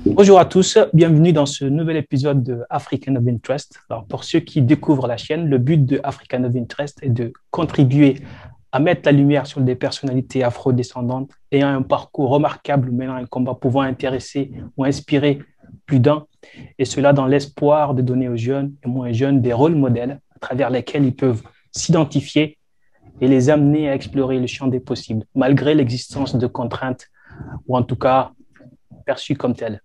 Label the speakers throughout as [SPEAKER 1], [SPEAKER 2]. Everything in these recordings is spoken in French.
[SPEAKER 1] Bonjour à tous, bienvenue dans ce nouvel épisode de African of Interest. Alors, pour ceux qui découvrent la chaîne, le but de African of Interest est de contribuer à mettre la lumière sur des personnalités afro-descendantes ayant un parcours remarquable, menant un combat pouvant intéresser ou inspirer plus d'un, et cela dans l'espoir de donner aux jeunes et moins jeunes des rôles modèles à travers lesquels ils peuvent s'identifier et les amener à explorer le champ des possibles, malgré l'existence de contraintes, ou en tout cas perçues comme telles.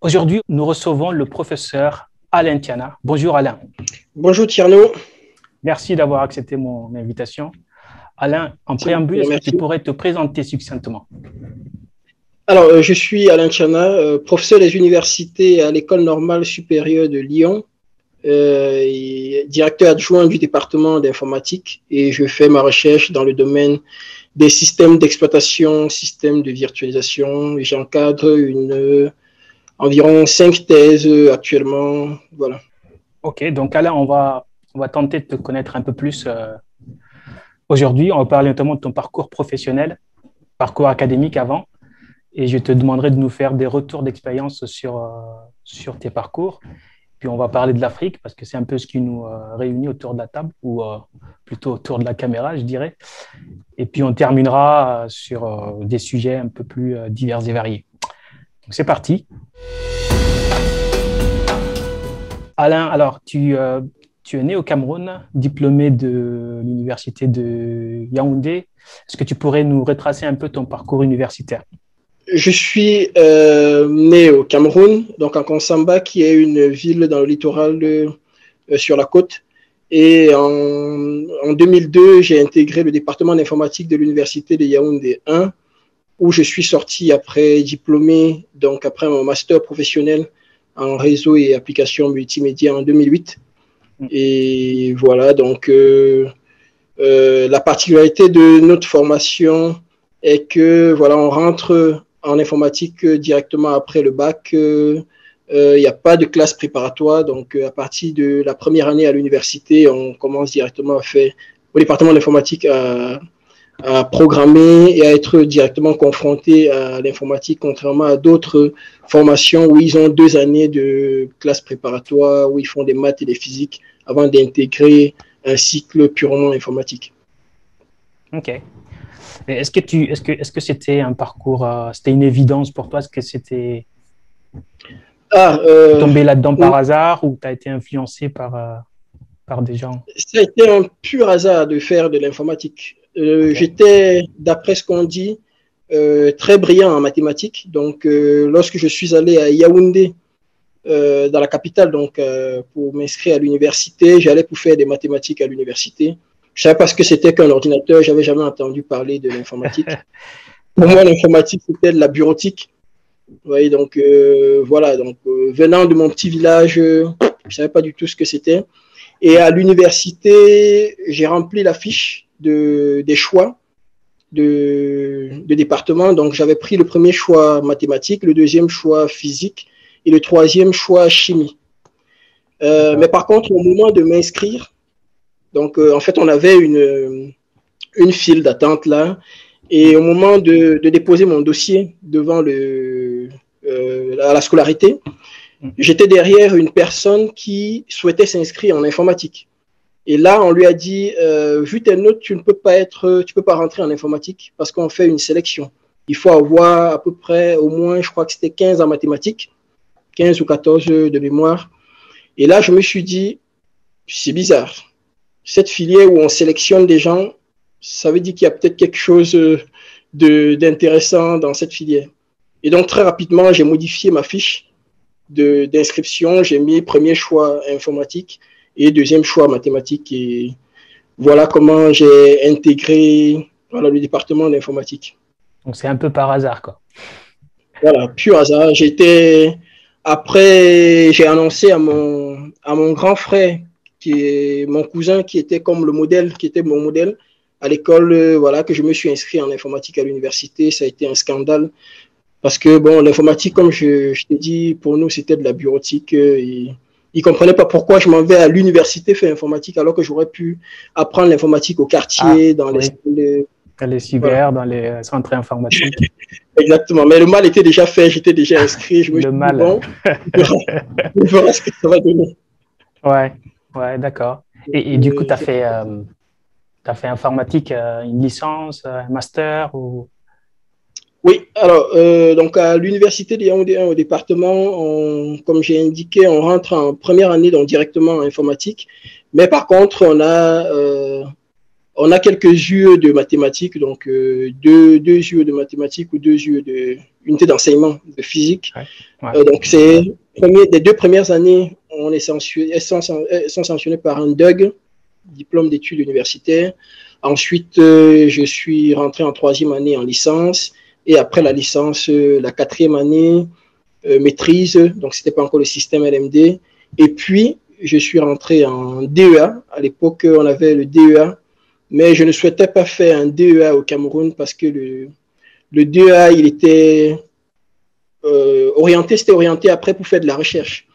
[SPEAKER 1] Aujourd'hui, nous recevons le professeur Alain Tiana. Bonjour Alain.
[SPEAKER 2] Bonjour Tierno.
[SPEAKER 1] Merci d'avoir accepté mon invitation. Alain, en préambule, est-ce que tu pourrais te présenter succinctement?
[SPEAKER 2] Alors, je suis Alain Tiana, professeur des universités à l'École normale supérieure de Lyon, et directeur adjoint du département d'informatique, et je fais ma recherche dans le domaine des systèmes d'exploitation, systèmes de virtualisation, et j'encadre environ 5 thèses actuellement. Voilà.
[SPEAKER 1] Ok, donc Alain, on va tenter de te connaître un peu plus aujourd'hui. On va parler notamment de ton parcours professionnel, parcours académique avant, et je te demanderai de nous faire des retours d'expérience sur tes parcours. Puis on va parler de l'Afrique parce que c'est un peu ce qui nous réunit autour de la table, ou plutôt autour de la caméra, je dirais. Et puis on terminera sur des sujets un peu plus divers et variés. Donc c'est parti. Alain, alors tu es né au Cameroun, diplômé de l'université de Yaoundé. Est-ce que tu pourrais nous retracer un peu ton parcours universitaire?
[SPEAKER 2] Je suis né au Cameroun, donc en Konsamba, qui est une ville dans le littoral sur la côte. Et en 2002, j'ai intégré le département d'informatique de l'université de Yaoundé 1, où je suis sorti après diplômé, donc après mon master professionnel en réseau et applications multimédia en 2008. Et voilà, donc la particularité de notre formation est que voilà, on rentre en informatique directement après le bac. Il n'y a pas de classe préparatoire, donc à partir de la première année à l'université, on commence directement au département d'informatique à programmer et à être directement confronté à l'informatique, contrairement à d'autres formations où ils ont 2 années de classe préparatoire, où ils font des maths et des physiques avant d'intégrer un cycle purement informatique.
[SPEAKER 1] Ok. Est-ce que c'était un parcours, c'était une évidence pour toi? Est-ce que c'était tombé là-dedans par hasard, ou tu as été influencé par des gens?
[SPEAKER 2] Ça a été un pur hasard de faire de l'informatique. Okay. J'étais, d'après ce qu'on dit, très brillant en mathématiques. Donc, lorsque je suis allé à Yaoundé, dans la capitale, donc pour m'inscrire à l'université, j'allais pour faire des mathématiques à l'université. Je ne savais pas ce que c'était qu'un ordinateur, je n'avais jamais entendu parler de l'informatique. Pour moi, l'informatique, c'était de la bureautique. Vous voyez, donc voilà, donc venant de mon petit village, je ne savais pas du tout ce que c'était. Et à l'université, j'ai rempli la fiche des choix de département. Donc, j'avais pris le premier choix mathématiques, le deuxième choix physique et le troisième choix chimie. Mais par contre, au moment de m'inscrire, donc en fait, on avait une file d'attente là. Et au moment de déposer mon dossier devant la scolarité, j'étais derrière une personne qui souhaitait s'inscrire en informatique. Et là, on lui a dit, vu tes notes, tu peux pas rentrer en informatique parce qu'on fait une sélection. Il faut avoir à peu près, au moins, je crois que c'était 15 en mathématiques, 15 ou 14 de mémoire. Et là, je me suis dit, c'est bizarre. Cette filière où on sélectionne des gens, ça veut dire qu'il y a peut-être quelque chose d'intéressant dans cette filière. Et donc, très rapidement, j'ai modifié ma fiche d'inscription. J'ai mis premier choix informatique et deuxième choix mathématiques. Et voilà comment j'ai intégré le département d'informatique.
[SPEAKER 1] Donc, c'est un peu par hasard, quoi.
[SPEAKER 2] Voilà, pur hasard. Après, j'ai annoncé à mon grand frère, qui est mon cousin, qui était comme le modèle, qui était mon modèle à l'école, voilà, que je me suis inscrit en informatique à l'université. Ça a été un scandale parce que, bon, l'informatique, comme je t'ai dit, pour nous, c'était de la bureautique. Ils ne comprenaient pas pourquoi je m'en vais à l'université faire informatique alors que j'aurais pu apprendre l'informatique au quartier, dans les
[SPEAKER 1] les
[SPEAKER 2] Voilà.
[SPEAKER 1] cyber, dans les centres informatiques.
[SPEAKER 2] Exactement. Mais le mal était déjà fait, j'étais déjà inscrit. Je me
[SPEAKER 1] Le
[SPEAKER 2] suis dit,
[SPEAKER 1] mal.
[SPEAKER 2] bon, on verra ce que ça va donner.
[SPEAKER 1] Ouais, ouais, d'accord. Et du coup,
[SPEAKER 2] Euh,
[SPEAKER 1] t'as fait informatique, une licence, un master ou...
[SPEAKER 2] Oui, alors, donc à l'université de Yaoundé 1 au département, comme j'ai indiqué, on rentre en première année donc directement en informatique. Mais par contre, on a quelques UE de mathématiques, donc deux UE de mathématiques ou deux UE de unité d'enseignement de physique.
[SPEAKER 1] Ouais, ouais,
[SPEAKER 2] Donc, les 2 premières années, elles sont sanctionnées par un DUG, diplôme d'études universitaires. Ensuite, je suis rentré en troisième année en licence. Et après la licence, la quatrième année, maîtrise. Donc, ce n'était pas encore le système LMD. Et puis, je suis rentré en DEA. À l'époque, on avait le DEA. Mais je ne souhaitais pas faire un DEA au Cameroun parce que le DEA, il était c'était orienté après pour faire de la recherche.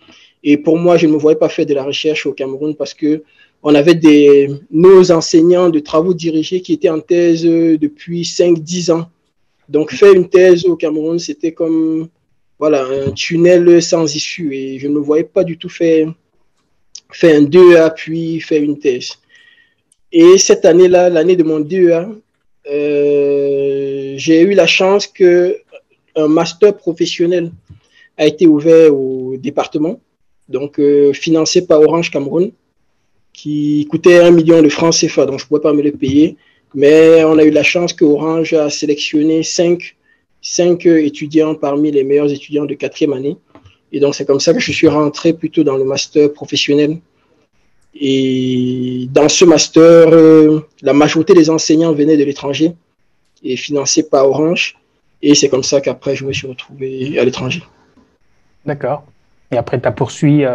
[SPEAKER 2] Et pour moi, je ne me voyais pas faire de la recherche au Cameroun parce que on avait nos enseignants de travaux dirigés qui étaient en thèse depuis 5, 10 ans. Donc, faire une thèse au Cameroun, c'était comme voilà, un tunnel sans issue. Et je ne me voyais pas du tout faire un DEA puis faire une thèse. Et cette année-là, l'année de mon DEA, j'ai eu la chance qu'un master professionnel a été ouvert au département, donc financé par Orange Cameroun, qui coûtait 1 million de francs CFA, donc je ne pouvais pas me le payer. Mais on a eu la chance que Orange a sélectionné cinq étudiants parmi les meilleurs étudiants de quatrième année. Et donc c'est comme ça que je suis rentré plutôt dans le master professionnel. Et dans ce master, la majorité des enseignants venaient de l'étranger et financés par Orange. Et c'est comme ça qu'après, je me suis retrouvé à l'étranger.
[SPEAKER 1] d'accord. Et après, t'as poursuivi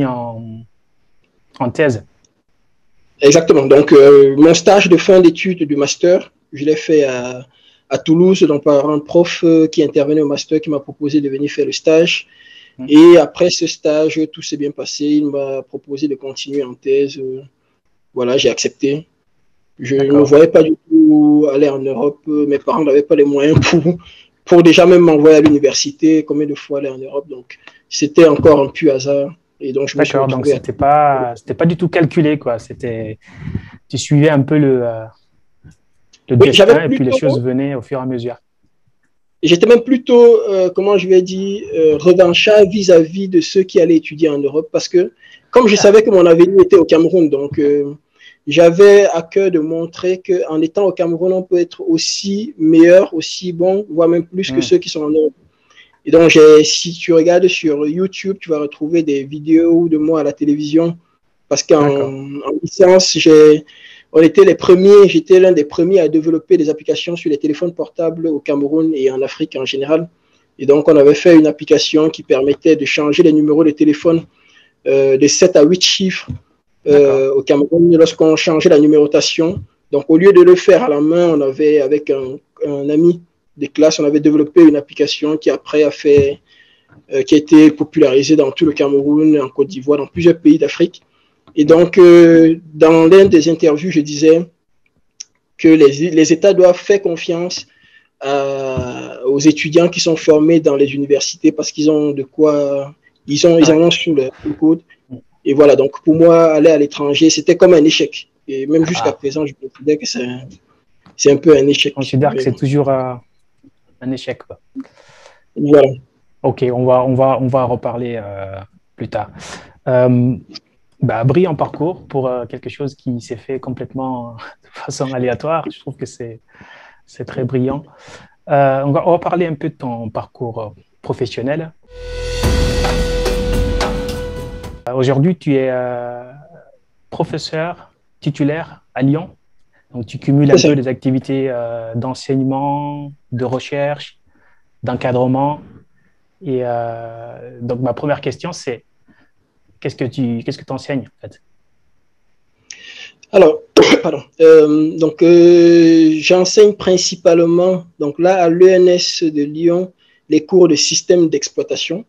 [SPEAKER 1] en thèse.
[SPEAKER 2] Exactement. Donc, mon stage de fin d'études du master, je l'ai fait à Toulouse, donc par un prof qui intervenait au master qui m'a proposé de venir faire le stage.
[SPEAKER 1] Hmm.
[SPEAKER 2] Et après ce stage, tout s'est bien passé. Il m'a proposé de continuer en thèse. Voilà, j'ai accepté. Je ne me
[SPEAKER 1] D'accord.
[SPEAKER 2] voyais pas du tout aller en Europe. Mes parents n'avaient pas les moyens pour déjà même m'envoyer à l'université, combien de fois aller en Europe. Donc, c'était encore un pur hasard. Et donc, je me suis
[SPEAKER 1] D'accord. Donc,
[SPEAKER 2] retrouvé à...
[SPEAKER 1] c'était pas du tout calculé, quoi. Tu suivais un peu le
[SPEAKER 2] Oui, j'avais
[SPEAKER 1] destin et puis les
[SPEAKER 2] plutôt
[SPEAKER 1] choses venaient au fur et à mesure.
[SPEAKER 2] J'étais même plutôt, comment je vais dire, revanchard vis-à-vis de ceux qui allaient étudier en Europe parce que, comme je savais que mon avenir était au Cameroun, donc j'avais à cœur de montrer qu'en étant au Cameroun, on peut être aussi meilleur, aussi bon, voire même plus que
[SPEAKER 1] Hmm.
[SPEAKER 2] ceux qui sont en Europe. Et donc, si tu regardes sur YouTube, tu vas retrouver des vidéos de moi à la télévision parce
[SPEAKER 1] D'accord.
[SPEAKER 2] qu'en licence, on était les premiers, j'étais l'un des premiers à développer des applications sur les téléphones portables au Cameroun et en Afrique en général. Et donc, on avait fait une application qui permettait de changer les numéros de téléphone de 7 à 8 chiffres
[SPEAKER 1] D'accord.
[SPEAKER 2] au Cameroun lorsqu'on changeait la numérotation. Donc, au lieu de le faire à la main, on avait, avec un ami des classes, on avait développé une application qui après qui a été popularisée dans tout le Cameroun, en Côte d'Ivoire, dans plusieurs pays d'Afrique. Et
[SPEAKER 1] Hmm.
[SPEAKER 2] donc, dans l'un des interviews, je disais que les États doivent faire confiance aux étudiants qui sont formés dans les universités parce qu'ils ont de quoi, ils en
[SPEAKER 1] Ouais.
[SPEAKER 2] ont sous le coude. Et voilà, donc pour moi, aller à l'étranger, c'était comme un échec. Et même jusqu'à
[SPEAKER 1] Ah,
[SPEAKER 2] présent, je considère que c'est un peu un
[SPEAKER 1] je
[SPEAKER 2] échec.
[SPEAKER 1] considère que
[SPEAKER 2] Mais
[SPEAKER 1] c'est toujours un échec, quoi.
[SPEAKER 2] voilà.
[SPEAKER 1] Ok, on va en reparler plus tard. Euh, Brillant parcours pour quelque chose qui s'est fait complètement de façon aléatoire. Je trouve que c'est très brillant. On va parler un peu de ton parcours professionnel. Aujourd'hui, tu es professeur titulaire à Lyon. Donc, tu cumules
[SPEAKER 2] C'est
[SPEAKER 1] un
[SPEAKER 2] ça.
[SPEAKER 1] peu des activités d'enseignement, de recherche, d'encadrement. Et donc, ma première question, c'est qu'est-ce que tu enseignes en fait?
[SPEAKER 2] Alors, pardon. Donc, j'enseigne principalement, donc là, à l'ENS de Lyon, les cours de système d'exploitation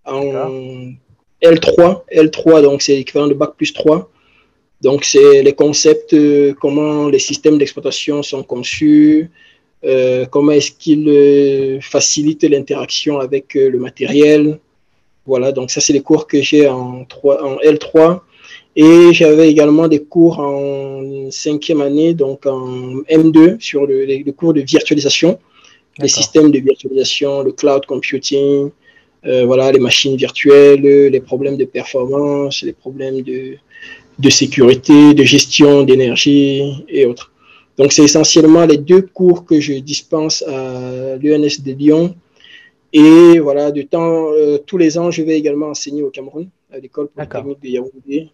[SPEAKER 1] D'accord.
[SPEAKER 2] en L3. L3, donc c'est l'équivalent de Bac plus 3. Donc, c'est les concepts, comment les systèmes d'exploitation sont conçus, comment est-ce qu'ils facilitent l'interaction avec le matériel. Voilà, donc ça, c'est les cours que j'ai en L3. Et j'avais également des cours en 5e année, donc en M2, sur le cours de virtualisation, les systèmes de virtualisation, le cloud computing, voilà, les machines virtuelles, les problèmes de performance, les problèmes de sécurité, de gestion d'énergie et autres. Donc, c'est essentiellement les deux cours que je dispense à l'ENS de Lyon. Et voilà, tous les ans, je vais également enseigner au Cameroun, à l'école polytechnique de Yaoundé,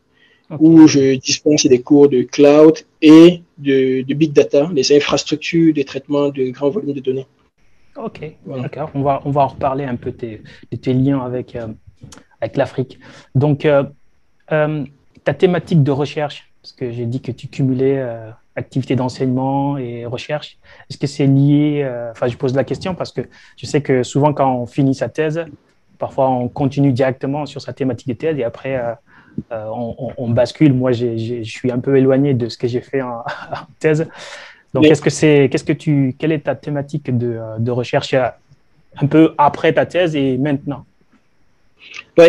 [SPEAKER 2] où je dispense des cours de cloud et de big data, les infrastructures de traitement de grands volumes de données.
[SPEAKER 1] Ok, voilà. D'accord. On va en reparler un peu de tes liens avec l'Afrique. Donc, ta thématique de recherche, parce que j'ai dit que tu cumulais activité d'enseignement et recherche, est-ce que c'est lié, enfin je pose la question parce que je sais que souvent quand on finit sa thèse, parfois on continue directement sur sa thématique de thèse et après on bascule. Moi, je suis un peu éloigné de ce que j'ai fait en thèse. Donc, quelle est ta thématique de recherche un peu après ta thèse et maintenant?
[SPEAKER 2] Oui,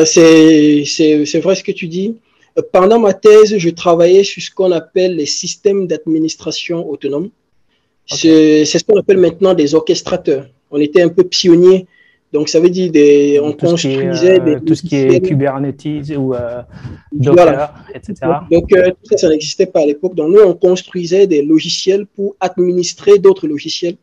[SPEAKER 2] c'est vrai ce que tu dis. Pendant ma thèse, je travaillais sur ce qu'on appelle les systèmes d'administration autonome. C'est ce qu'on appelle maintenant des orchestrateurs. On était un peu pionniers. Donc, ça veut dire on construisait des
[SPEAKER 1] tout ce qui est Kubernetes ou Docker,
[SPEAKER 2] voilà,
[SPEAKER 1] etc.
[SPEAKER 2] Donc, tout ça n'existait pas à l'époque. Donc, nous, on construisait des logiciels pour administrer d'autres logiciels.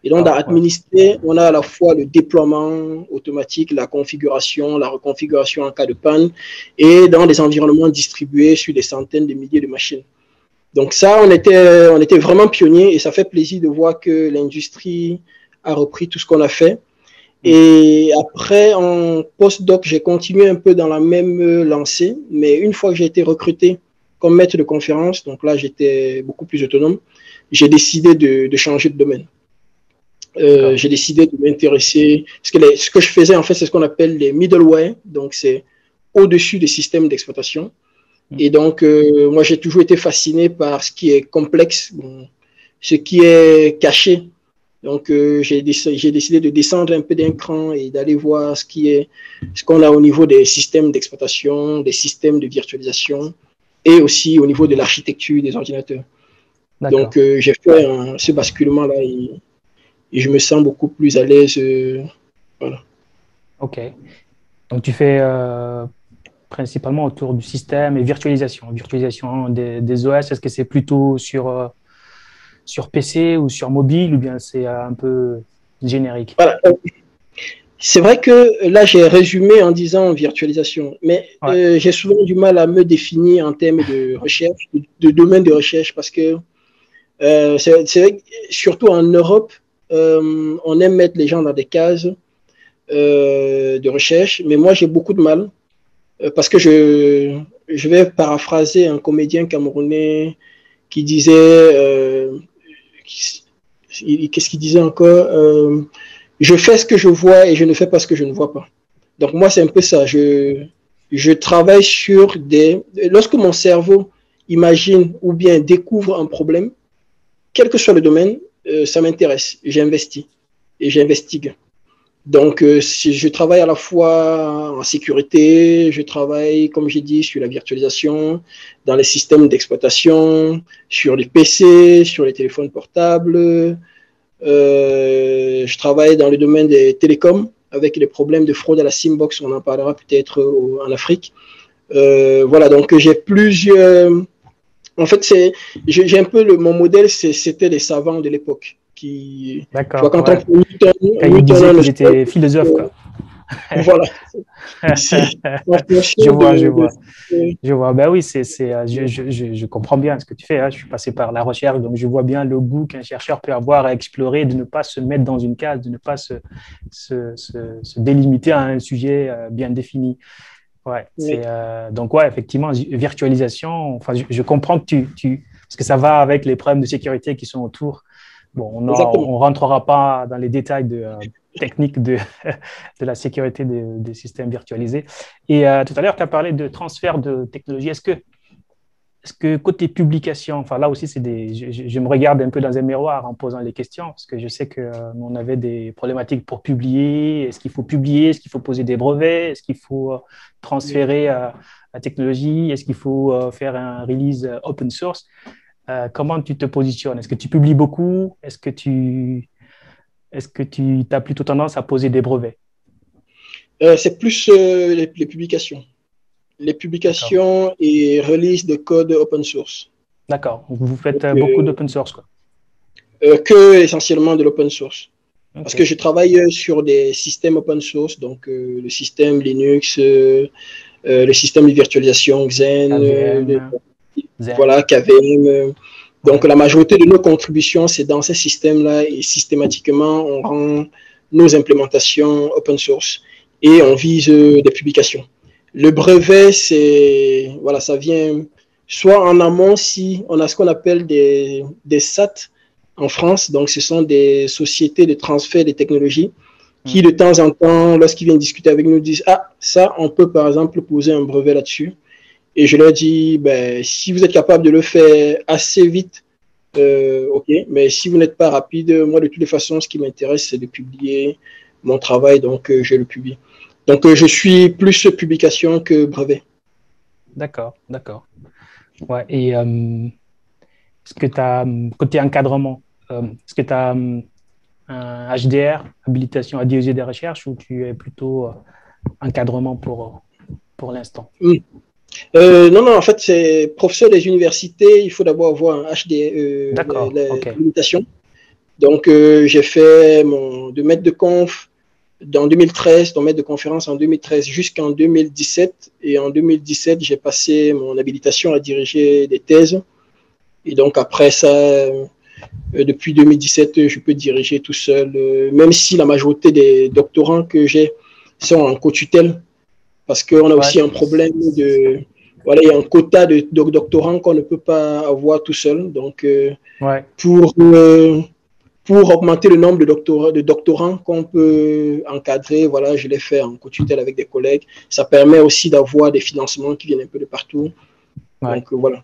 [SPEAKER 2] Et donc, dans administrer, on a à la fois le déploiement automatique, la configuration, la reconfiguration en cas de panne, et dans des environnements distribués sur des centaines de milliers de machines. Donc ça, on était vraiment pionniers et ça fait plaisir de voir que l'industrie a repris tout ce qu'on a fait. Et après, en post-doc, j'ai continué un peu dans la même lancée, mais une fois que j'ai été recruté comme maître de conférence, donc là, j'étais beaucoup plus autonome, j'ai décidé de changer de domaine. J'ai décidé de m'intéresser, parce que ce que je faisais, en fait, c'est ce qu'on appelle les middleware, donc c'est au-dessus des systèmes d'exploitation. Et donc, moi, j'ai toujours été fasciné par ce qui est complexe, ce qui est caché. Donc, j'ai décidé de descendre un peu d'un cran et d'aller voir ce qu'on a au niveau des systèmes d'exploitation, des systèmes de virtualisation et aussi au niveau de l'architecture des ordinateurs. Donc, j'ai fait ce basculement-là et je me sens beaucoup plus à l'aise. Voilà.
[SPEAKER 1] OK. Donc, tu fais principalement autour du système et virtualisation des OS. Est-ce que c'est plutôt sur PC ou sur mobile ou bien c'est un peu générique?
[SPEAKER 2] Voilà. C'est vrai que là, j'ai résumé en disant virtualisation, mais j'ai souvent du mal à me définir en termes de recherche, de domaine de recherche, parce que c'est vrai que surtout en Europe, on aime mettre les gens dans des cases de recherche, mais moi, j'ai beaucoup de mal parce que je vais paraphraser un comédien camerounais qui disait, qu'est-ce qu'il disait encore je fais ce que je vois et je ne fais pas ce que je ne vois pas. Donc moi, c'est un peu ça. Je travaille sur lorsque mon cerveau imagine ou bien découvre un problème, quel que soit le domaine, ça m'intéresse. J'investis et j'investigue. Donc, je travaille à la fois en sécurité, je travaille, comme j'ai dit, sur la virtualisation, dans les systèmes d'exploitation, sur les PC, sur les téléphones portables. Je travaille dans le domaine des télécoms avec les problèmes de fraude à la SIM-box, on en parlera peut-être en Afrique. Voilà, donc j'ai plusieurs. En fait, j'ai un peu mon modèle, c'était les savants de l'époque.
[SPEAKER 1] D'accord.
[SPEAKER 2] Quand on
[SPEAKER 1] Newton disait qu'ils étaient philosophes, quoi.
[SPEAKER 2] Voilà.
[SPEAKER 1] Je vois. Ben oui, je comprends bien ce que tu fais. Hein. Je suis passé par la recherche, donc je vois bien le goût qu'un chercheur peut avoir à explorer, de ne pas se mettre dans une case, de ne pas se délimiter à un sujet bien défini. Ouais, donc, effectivement, virtualisation, enfin, je comprends que parce que ça va avec les problèmes de sécurité qui sont autour. Bon, on ne rentrera pas dans les détails techniques de la sécurité des systèmes virtualisés. Et tout à l'heure, tu as parlé de transfert de technologie. Est-ce que est-ce que côté publication, enfin là aussi, je me regarde un peu dans un miroir en posant les questions, parce que je sais que, on avait des problématiques pour publier. Est-ce qu'il faut publier? Est-ce qu'il faut poser des brevets? Est-ce qu'il faut transférer la technologie? Est-ce qu'il faut faire un release open source? Comment tu te positionnes? Est-ce que tu publies beaucoup? Est-ce que tu as plutôt tendance à poser des brevets?
[SPEAKER 2] C'est plus les publications. Les
[SPEAKER 1] D'accord.
[SPEAKER 2] publications et release de code open source.
[SPEAKER 1] D'accord. Vous faites
[SPEAKER 2] Donc,
[SPEAKER 1] beaucoup d'open source, quoi.
[SPEAKER 2] que essentiellement de l'open source. Parce que
[SPEAKER 1] OK.
[SPEAKER 2] je travaille sur des systèmes open source, donc le système Linux, le système de virtualisation Xen,
[SPEAKER 1] KVM,
[SPEAKER 2] voilà,
[SPEAKER 1] Zen.
[SPEAKER 2] KVM. Donc
[SPEAKER 1] Ouais.
[SPEAKER 2] la majorité de nos contributions, c'est dans ces systèmes-là et systématiquement, on rend nos implémentations open source et on
[SPEAKER 1] Ouais.
[SPEAKER 2] vise des publications. Le brevet, c'est, voilà, ça vient soit en amont si on a ce qu'on appelle des SAT en France, donc ce sont des sociétés de transfert des technologies qui
[SPEAKER 1] Hmm.
[SPEAKER 2] de temps en temps, lorsqu'ils viennent discuter avec nous, disent, ah, ça, on peut par exemple poser un brevet là-dessus. Et je leur dis, ben, si vous êtes capable de le faire assez vite, ok, mais si vous n'êtes pas rapide, moi de toutes les façons, ce qui m'intéresse, c'est de publier mon travail, donc je le publie. Donc je suis plus publication que brevet.
[SPEAKER 1] D'accord, d'accord. Ouais. Et est-ce que tu as, côté encadrement, est-ce que tu as un HDR, habilitation à diriger des recherches, ou tu es plutôt encadrement pour l'instant?
[SPEAKER 2] Non, non, en fait, c'est professeur des universités, il faut d'abord avoir un HD,
[SPEAKER 1] D'accord, OK.
[SPEAKER 2] l'habilitation. Donc, j'ai fait de maître de conf en 2013, ton maître de conférence en 2013 jusqu'en 2017. Et en 2017, j'ai passé mon habilitation à diriger des thèses. Et donc, après ça, depuis 2017, je peux diriger tout seul, même si la majorité des doctorants que j'ai sont en co-tutelle, parce qu'on a
[SPEAKER 1] Ouais,
[SPEAKER 2] aussi un problème de. Voilà, il y a un quota de doctorants qu'on ne peut pas avoir tout seul. Donc,
[SPEAKER 1] ouais.
[SPEAKER 2] pour pour augmenter le nombre de doctorants qu'on peut encadrer, voilà, je l'ai fait en co-tutelle avec des collègues. Ça permet aussi d'avoir des financements qui viennent un peu de partout.
[SPEAKER 1] Ouais.
[SPEAKER 2] Donc, voilà.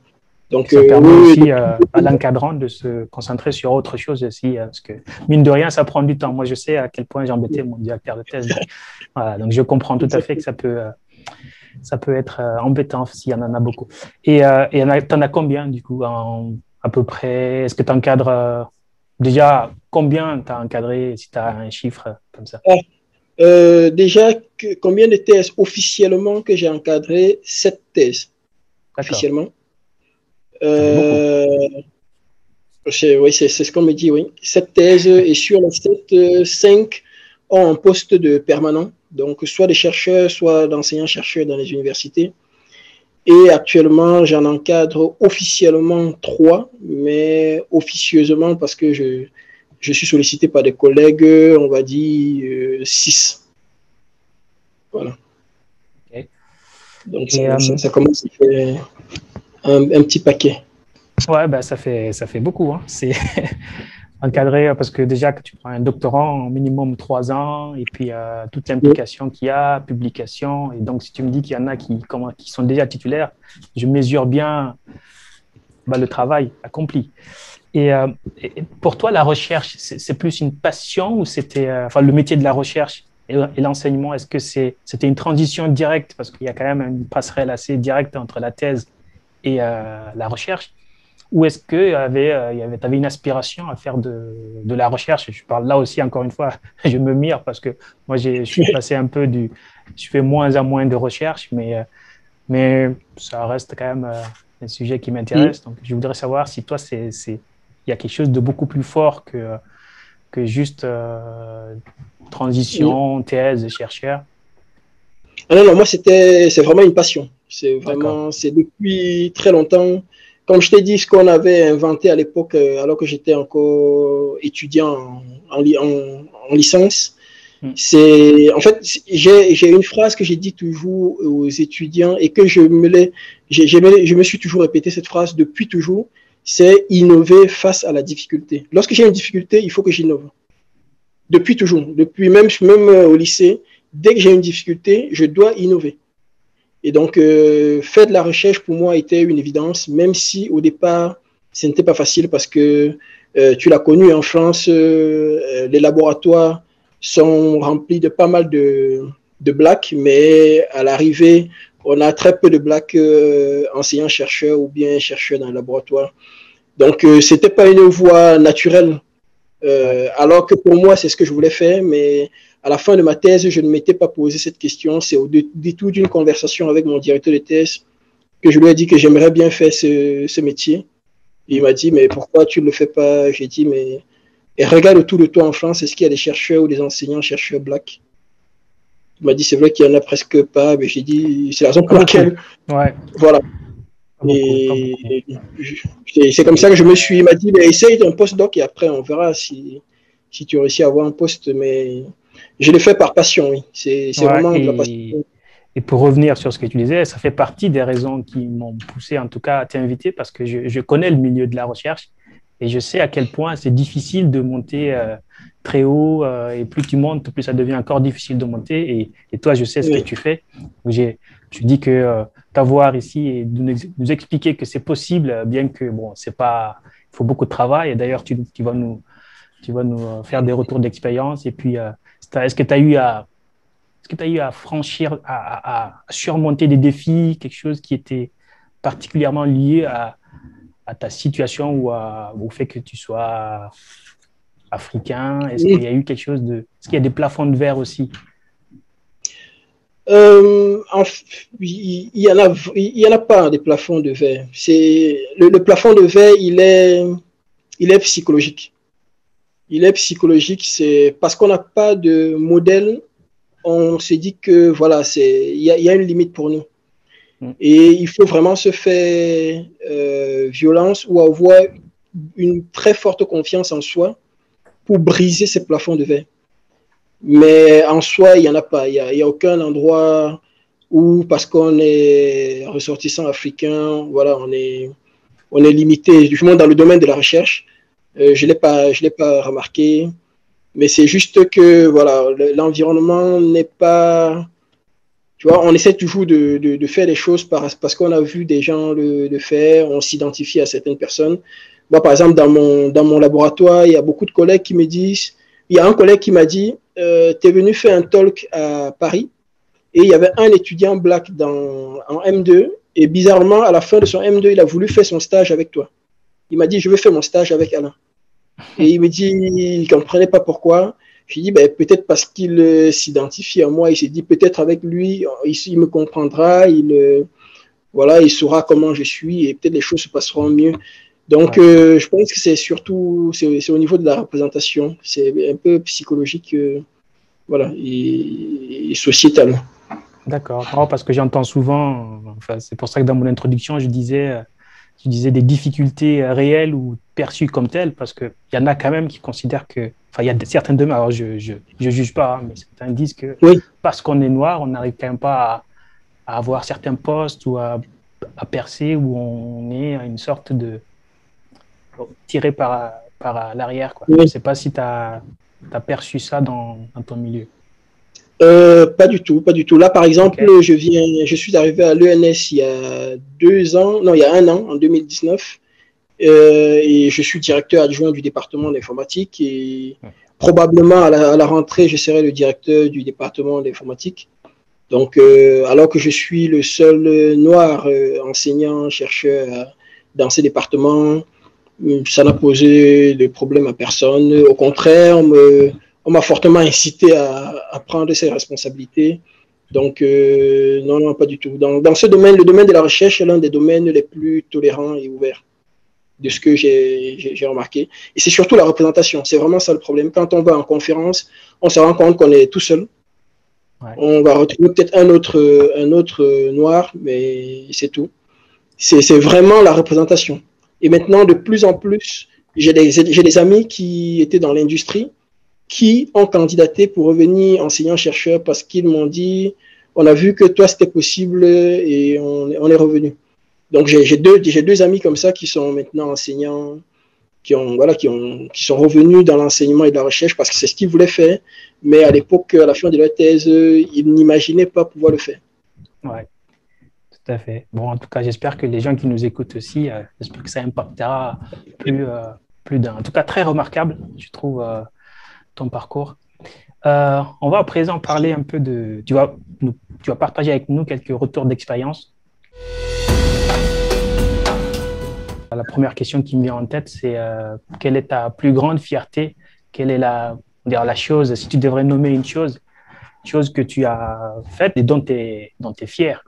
[SPEAKER 1] Et
[SPEAKER 2] Donc,
[SPEAKER 1] ça permet
[SPEAKER 2] oui,
[SPEAKER 1] aussi à l'encadrant de se concentrer sur autre chose aussi, parce que mine de rien, ça prend du temps. Moi, je sais à quel point j'ai embêté mon directeur de thèse. Donc, voilà, donc je comprends tout à fait que ça peut être embêtant s'il y en a beaucoup. Et tu en as combien, du coup, à peu près? Est-ce que tu encadres déjà combien tu as encadré, si tu as un chiffre comme ça?
[SPEAKER 2] ah, déjà, combien de thèses officiellement que j'ai encadré? 7 thèses
[SPEAKER 1] D'accord,
[SPEAKER 2] officiellement.
[SPEAKER 1] ça fait beaucoup.
[SPEAKER 2] Euh, oui, c'est ce qu'on me dit, oui. 7 thèses et sur les 7, 5 ont un poste de permanent, donc soit des chercheurs, soit d'enseignants-chercheurs dans les universités. Et actuellement, j'en encadre officiellement 3, mais officieusement parce que je suis sollicité par des collègues, on va dire 6. Voilà.
[SPEAKER 1] Okay.
[SPEAKER 2] Donc
[SPEAKER 1] Et
[SPEAKER 2] ça commence à faire un petit paquet.
[SPEAKER 1] ouais, bah, ça fait beaucoup, hein. C'est encadré parce que déjà que tu prends un doctorant en minimum 3 ans et puis toute l'implication qu'il y a, publication. Et donc, si tu me dis qu'il y en a qui sont déjà titulaires, je mesure bien bah, le travail accompli. Et pour toi, la recherche, c'est plus une passion ou c'était, enfin, le métier de la recherche et l'enseignement, est-ce que c'était une transition directe parce qu'il y a quand même une passerelle assez directe entre la thèse et la recherche? Ou est-ce que tu avais une aspiration à faire de la recherche? Je parle là aussi, encore une fois, je me mire parce que moi, je suis passé un peu je fais moins en moins de recherche, mais ça reste quand même un sujet qui m'intéresse. Donc, je voudrais savoir si toi, il y a quelque chose de beaucoup plus fort que juste transition, thèse, chercheur.
[SPEAKER 2] Ah non, non, moi, c'est vraiment une passion.
[SPEAKER 1] D'accord.
[SPEAKER 2] C'est depuis très longtemps. Comme je t'ai dit, ce qu'on avait inventé à l'époque, alors que j'étais encore étudiant en licence,
[SPEAKER 1] Mm.
[SPEAKER 2] en fait, j'ai une phrase que j'ai dit toujours aux étudiants et que je me suis toujours répété cette phrase depuis toujours, c'est innover face à la difficulté. Lorsque j'ai une difficulté, il faut que j'innove. Depuis toujours, depuis même au lycée, dès que j'ai une difficulté, je dois innover. Et donc, faire de la recherche pour moi était une évidence, même si au départ, ce n'était pas facile parce que tu l'as connu en France, les laboratoires sont remplis de pas mal de blacks, mais à l'arrivée, on a très peu de blacks enseignants-chercheurs ou bien chercheurs dans le laboratoire. Donc, ce n'était pas une voie naturelle. Alors que pour moi, c'est ce que je voulais faire, mais à la fin de ma thèse, je ne m'étais pas posé cette question. C'est au détour d'une conversation avec mon directeur de thèse que je lui ai dit que j'aimerais bien faire ce métier. Il m'a dit, mais pourquoi tu ne le fais pas? J'ai dit, mais et regarde autour de toi en France, est-ce qu'il y a des chercheurs ou des enseignants chercheurs blacks? Il m'a dit, c'est vrai qu'il n'y en a presque pas. Mais j'ai dit, c'est la raison pour laquelle.
[SPEAKER 1] Ouais.
[SPEAKER 2] Voilà. Et c'est comme ça que je me suis. Il m'a dit, mais essaye ton postdoc et après, on verra si tu réussis à avoir un poste. Mais je l'ai fait par passion, oui. C'est vraiment de la passion.
[SPEAKER 1] Et pour revenir sur ce que tu disais, ça fait partie des raisons qui m'ont poussé en tout cas à t'inviter parce que je connais le milieu de la recherche et je sais à quel point c'est difficile de monter très haut et plus tu montes, plus ça devient encore difficile de monter. Et toi, je sais ce que tu fais. Je dis que t'avoir ici et de nous expliquer que c'est possible, bien que bon, c'est pas, il faut beaucoup de travail. Et d'ailleurs, tu vas nous faire des retours d'expérience. Et puis, est-ce que tu as eu à franchir, à surmonter des défis, quelque chose qui était particulièrement lié à ta situation ou au fait que tu sois africain? Est-ce qu'il y a eu quelque chose de... Est-ce qu'il y a des plafonds de verre aussi?
[SPEAKER 2] Il y en a pas des plafonds de verre. Le plafond de verre, il est psychologique. Il est psychologique, c'est parce qu'on n'a pas de modèle. On se dit que voilà, il y a une limite pour nous. Et il faut vraiment se faire violence ou avoir une très forte confiance en soi pour briser ces plafonds de verre. Mais en soi, il n'y en a pas. Il n'y a aucun endroit où, parce qu'on est ressortissant africain, voilà, on est limité. Du moins dans le domaine de la recherche, je l'ai pas remarqué. Mais c'est juste que voilà, l'environnement n'est pas. Tu vois, on essaie toujours de faire des choses parce qu'on a vu des gens le faire, on s'identifie à certaines personnes. Moi, par exemple, dans mon laboratoire, il y a beaucoup de collègues qui me disent, il y a un collègue qui m'a dit, tu es venu faire un talk à Paris et il y avait un étudiant black en M2 et bizarrement, à la fin de son M2, il a voulu faire son stage avec toi. Il m'a dit, je veux faire mon stage avec Alain. Et il me dit, il ne comprenait pas pourquoi. J'ai dit, ben, peut-être parce qu'il s'identifie à moi. Il s'est dit, peut-être avec lui, il me comprendra, voilà, il saura comment je suis et peut-être les choses se passeront mieux. Donc, je pense que c'est surtout, c'est au niveau de la représentation. C'est un peu psychologique, voilà, et sociétal.
[SPEAKER 1] D'accord. Non, parce que j'entends souvent, enfin, c'est pour ça que dans mon introduction, je disais des difficultés réelles ou perçues comme telles, parce qu'il y en a quand même qui considèrent que, enfin, il y a certains de alors je juge pas, hein, mais certains disent que parce qu'on est noir, on n'arrive quand même pas à avoir certains postes ou à percer, où on est à une sorte de tiré par l'arrière, quoi. Je ne sais pas si tu as perçu ça dans ton milieu.
[SPEAKER 2] Pas du tout, pas du tout. Là, par exemple, je suis arrivé à l'ENS il y a 2 ans, non, il y a 1 an, en 2019, et je suis directeur adjoint du département d'informatique et probablement à la rentrée, je serai le directeur du département d'informatique. Donc, alors que je suis le seul noir enseignant, chercheur dans ces départements, ça n'a posé de problème à personne. Au contraire, on m'a fortement incité à prendre ces responsabilités. Donc, non, pas du tout. Dans ce domaine, le domaine de la recherche est l'un des domaines les plus tolérants et ouverts de ce que j'ai remarqué. Et c'est surtout la représentation. C'est vraiment ça le problème. Quand on va en conférence, on se rend compte qu'on est tout seul. Ouais. On va retrouver peut-être un autre noir, mais c'est tout. C'est vraiment la représentation. Et maintenant, de plus en plus, j'ai des amis qui étaient dans l'industrie, qui ont candidaté pour revenir enseignant-chercheur parce qu'ils m'ont dit, on a vu que toi, c'était possible et on est revenu. Donc, j'ai deux amis comme ça qui sont maintenant enseignants, qui sont revenus dans l'enseignement et de la recherche parce que c'est ce qu'ils voulaient faire. Mais à l'époque, à la fin de leur thèse, ils n'imaginaient pas pouvoir le faire.
[SPEAKER 1] Ouais. tout à fait. Bon, en tout cas, j'espère que les gens qui nous écoutent aussi, j'espère que ça impactera plus, plus d'un. En tout cas, très remarquable, je trouve, ton parcours. On va à présent parler un peu de. Tu vas partager avec nous quelques retours d'expérience. La première question qui me vient en tête, c'est quelle est ta plus grande fierté? Quelle est la chose, si tu devrais nommer une chose que tu as faite et dont tu es fier?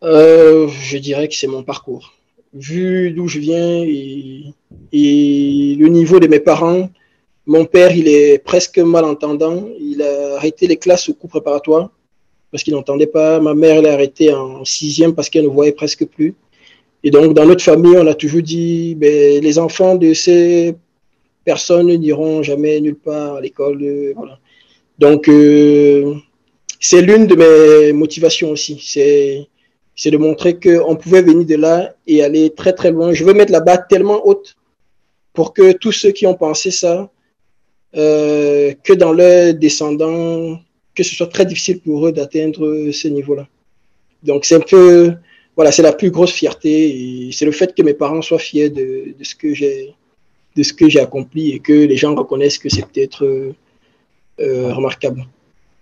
[SPEAKER 2] Je dirais que c'est mon parcours. Vu d'où je viens et le niveau de mes parents, mon père, il est presque malentendant. Il a arrêté les classes au cours préparatoire parce qu'il n'entendait pas. Ma mère, elle a arrêté en sixième parce qu'elle ne voyait presque plus. Et donc, dans notre famille, on a toujours dit, ben, les enfants de ces personnes n'iront jamais nulle part à l'école. Voilà. Donc, c'est l'une de mes motivations aussi. C'est de montrer qu'on pouvait venir de là et aller très, très loin. Je veux mettre la barre tellement haute pour que tous ceux qui ont pensé ça, que dans leurs descendants, que ce soit très difficile pour eux d'atteindre ce niveau-là. Donc, c'est un peu, voilà, c'est la plus grosse fierté et c'est le fait que mes parents soient fiers de ce que j'ai accompli et que les gens reconnaissent que c'est peut-être remarquable.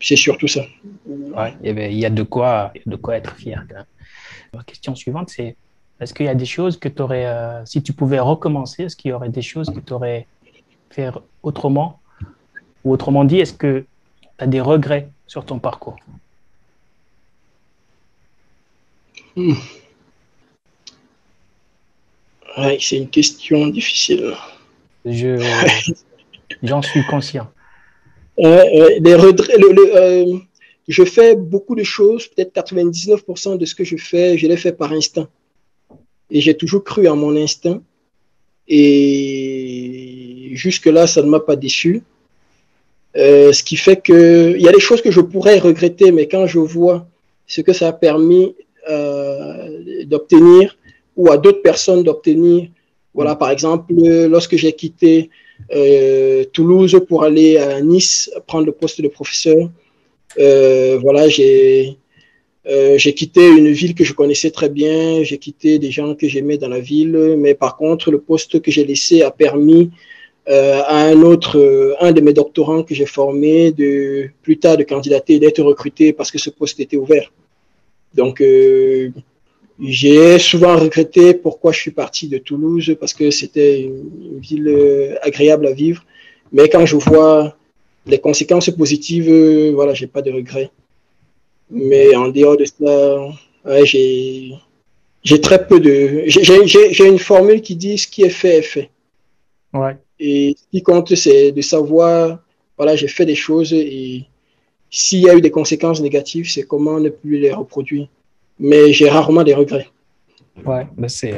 [SPEAKER 2] C'est surtout ça.
[SPEAKER 1] Ouais, il y a de quoi, être fier. La question suivante, c'est est-ce qu'il y a des choses que tu aurais, si tu pouvais recommencer, est-ce qu'il y aurait des choses que tu aurais fait autrement? Ou autrement dit, est-ce que tu as des regrets sur ton parcours?
[SPEAKER 2] Ouais, c'est une question difficile.
[SPEAKER 1] J'en suis conscient.
[SPEAKER 2] Les regrets, je fais beaucoup de choses, peut-être 99% de ce que je fais, je l'ai fait par instinct. Et j'ai toujours cru en mon instinct. Et jusque-là, ça ne m'a pas déçu. Ce qui fait que il y a des choses que je pourrais regretter, mais quand je vois ce que ça a permis d'obtenir ou à d'autres personnes d'obtenir, voilà, par exemple, lorsque j'ai quitté Toulouse pour aller à Nice prendre le poste de professeur, voilà, j'ai quitté une ville que je connaissais très bien, j'ai quitté des gens que j'aimais dans la ville, mais par contre, le poste que j'ai laissé a permis à un de mes doctorants que j'ai formé plus tard de candidater, d'être recruté parce que ce poste était ouvert. Donc, j'ai souvent regretté pourquoi je suis parti de Toulouse parce que c'était une ville agréable à vivre. Mais quand je vois les conséquences positives, voilà, j'ai pas de regrets. Mais en dehors de ça, ouais, j'ai très peu de. J'ai une formule qui dit ce qui est fait est fait.
[SPEAKER 1] Ouais.
[SPEAKER 2] Et ce qui compte, c'est de savoir, voilà, j'ai fait des choses et s'il y a eu des conséquences négatives, c'est comment ne plus les reproduire. Mais j'ai rarement des regrets.
[SPEAKER 1] Ouais, ben c'est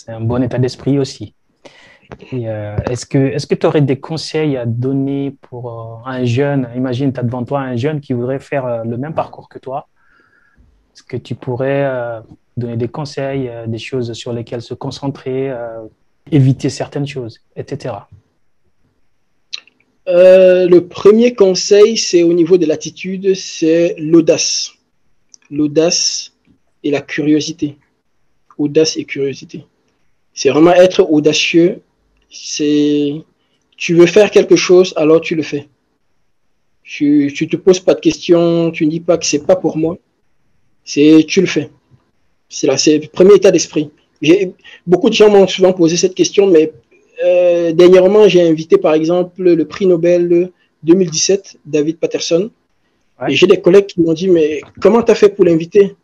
[SPEAKER 1] un bon état d'esprit aussi. Et est-ce que tu aurais des conseils à donner pour un jeune? Imagine, tu as devant toi un jeune qui voudrait faire le même parcours que toi. Est-ce que tu pourrais donner des conseils, des choses sur lesquelles se concentrer, éviter certaines choses, etc.
[SPEAKER 2] Le premier conseil, c'est au niveau de l'attitude, c'est l'audace. L'audace et la curiosité. Audace et curiosité. C'est vraiment être audacieux. Tu veux faire quelque chose, alors tu le fais. Tu te poses pas de questions, tu ne dis pas que c'est pas pour moi. Tu le fais. C'est le premier état d'esprit. Beaucoup de gens m'ont souvent posé cette question, mais dernièrement, j'ai invité par exemple le prix Nobel 2017, David Patterson. Ouais. Et j'ai des collègues qui m'ont dit, mais comment tu as fait pour l'inviter?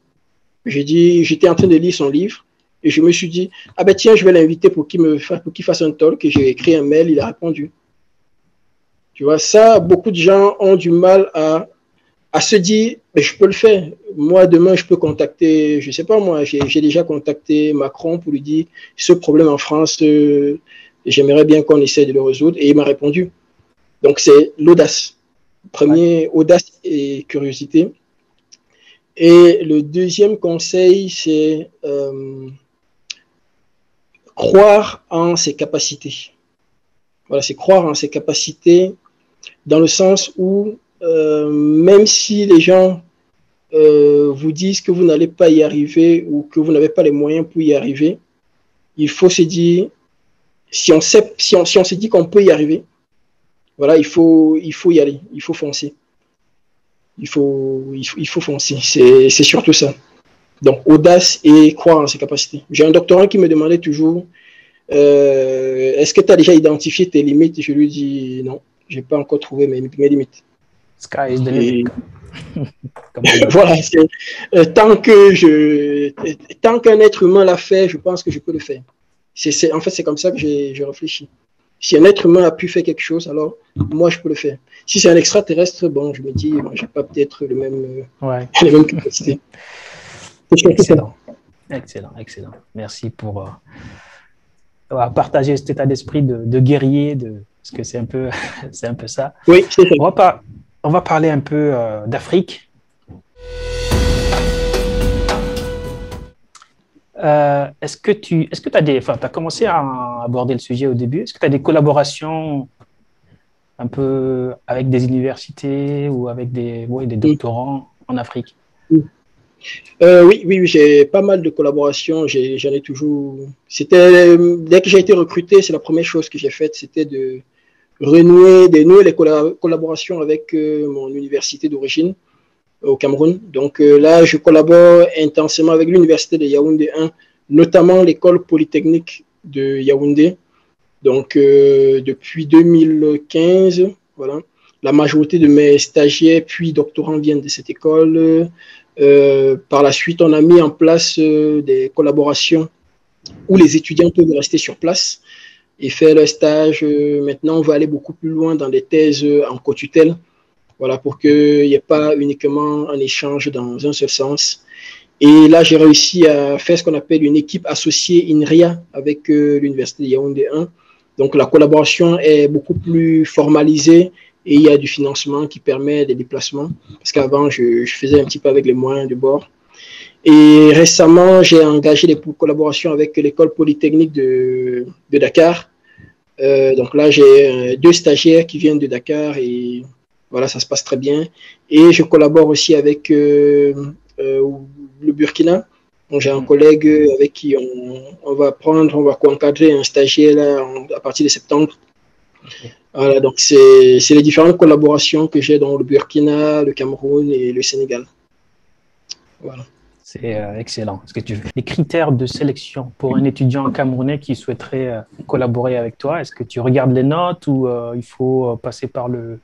[SPEAKER 2] J'ai dit, j'étais en train de lire son livre et je me suis dit, ah ben tiens, je vais l'inviter pour qu'il fasse un talk. Et j'ai écrit un mail, il a répondu. Tu vois, ça, beaucoup de gens ont du mal à se dire, mais je peux le faire. Moi, demain, je peux contacter, je sais pas moi, j'ai déjà contacté Macron pour lui dire, ce problème en France, j'aimerais bien qu'on essaie de le résoudre. Et il m'a répondu. Donc, c'est l'audace. Premier, audace et curiosité. Et le deuxième conseil, c'est croire en ses capacités. Voilà, c'est croire en ses capacités dans le sens où même si les gens vous disent que vous n'allez pas y arriver ou que vous n'avez pas les moyens pour y arriver, il faut se dire, si on se dit qu'on peut y arriver, voilà, il faut y aller, il faut foncer. Il faut foncer. C'est surtout ça. Donc, audace et croire en ses capacités. J'ai un doctorant qui me demandait toujours, est-ce que tu as déjà identifié tes limites? Je lui dis non, je n'ai pas encore trouvé mes limites.
[SPEAKER 1] Sky is the limit.
[SPEAKER 2] Voilà, tant qu'un être humain l'a fait, je pense que je peux le faire. En fait, c'est comme ça que je réfléchis. Si un être humain a pu faire quelque chose, alors moi, je peux le faire. Si c'est un extraterrestre, bon, je me dis, bon, je n'ai pas peut-être les mêmes capacités.
[SPEAKER 1] Excellent. Excellent, excellent. Merci pour partager cet état d'esprit de guerrier, parce que c'est un peu ça.
[SPEAKER 2] Oui, c'est ça.
[SPEAKER 1] On va parler un peu d'Afrique. Est-ce que tu as commencé à aborder le sujet au début? Est-ce que tu as des collaborations un peu avec des universités ou avec des doctorants en Afrique?
[SPEAKER 2] Oui, j'ai pas mal de collaborations. J'en ai toujours. Dès que j'ai été recruté, c'est la première chose que j'ai faite, c'était de renouer les collaborations avec mon université d'origine au Cameroun. Donc là, je collabore intensément avec l'université de Yaoundé 1, notamment l'école polytechnique de Yaoundé. Donc depuis 2015, voilà. La majorité de mes stagiaires puis doctorants viennent de cette école. Par la suite, on a mis en place des collaborations où les étudiants peuvent rester sur place et faire leur stage. Maintenant, on va aller beaucoup plus loin dans des thèses en co-tutelle, voilà, pour qu'il n'y ait pas uniquement un échange dans un seul sens. Et là, j'ai réussi à faire ce qu'on appelle une équipe associée INRIA avec l'Université de Yaoundé 1. Donc, la collaboration est beaucoup plus formalisée et il y a du financement qui permet des déplacements. Parce qu'avant, je faisais un petit peu avec les moyens de bord. Et récemment, j'ai engagé des collaborations avec l'école polytechnique de Dakar. Donc là, j'ai 2 stagiaires qui viennent de Dakar et voilà, ça se passe très bien. Et je collabore aussi avec le Burkina. Donc j'ai un collègue avec qui on va co-encadrer un stagiaire là, à partir de septembre. Voilà, donc c'est les différentes collaborations que j'ai dans le Burkina, le Cameroun et le Sénégal. Voilà.
[SPEAKER 1] C'est excellent. Les critères de sélection pour un étudiant camerounais qui souhaiterait collaborer avec toi, est-ce que tu regardes les notes ou il faut passer par les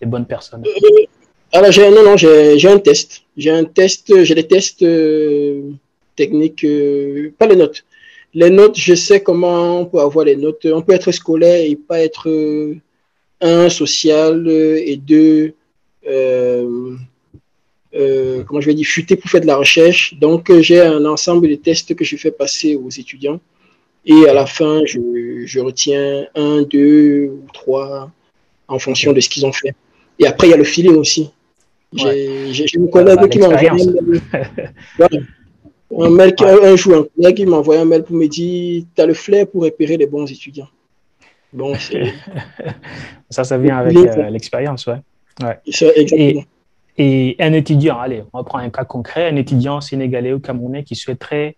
[SPEAKER 1] bonnes personnes?
[SPEAKER 2] Alors, j'ai un test. J'ai des tests techniques, pas les notes. Les notes, je sais comment on peut avoir les notes. On peut être scolaire et pas être social et 2, comment je vais dire, futé pour faire de la recherche. Donc, j'ai un ensemble de tests que je fais passer aux étudiants. Et à la fin, je retiens 1, 2 ou 3 en fonction de ce qu'ils ont fait. Et après, il y a le feeling aussi. J'ai un collègue qui m'a envoyé un mail. Un jour, un collègue qui m'a envoyé un mail pour me dire tu as le flair pour repérer les bons étudiants. Bon,
[SPEAKER 1] ça vient avec l'expérience, ouais.
[SPEAKER 2] Exactement.
[SPEAKER 1] Et un étudiant, allez, on va prendre un cas concret, un étudiant sénégalais ou camerounais qui souhaiterait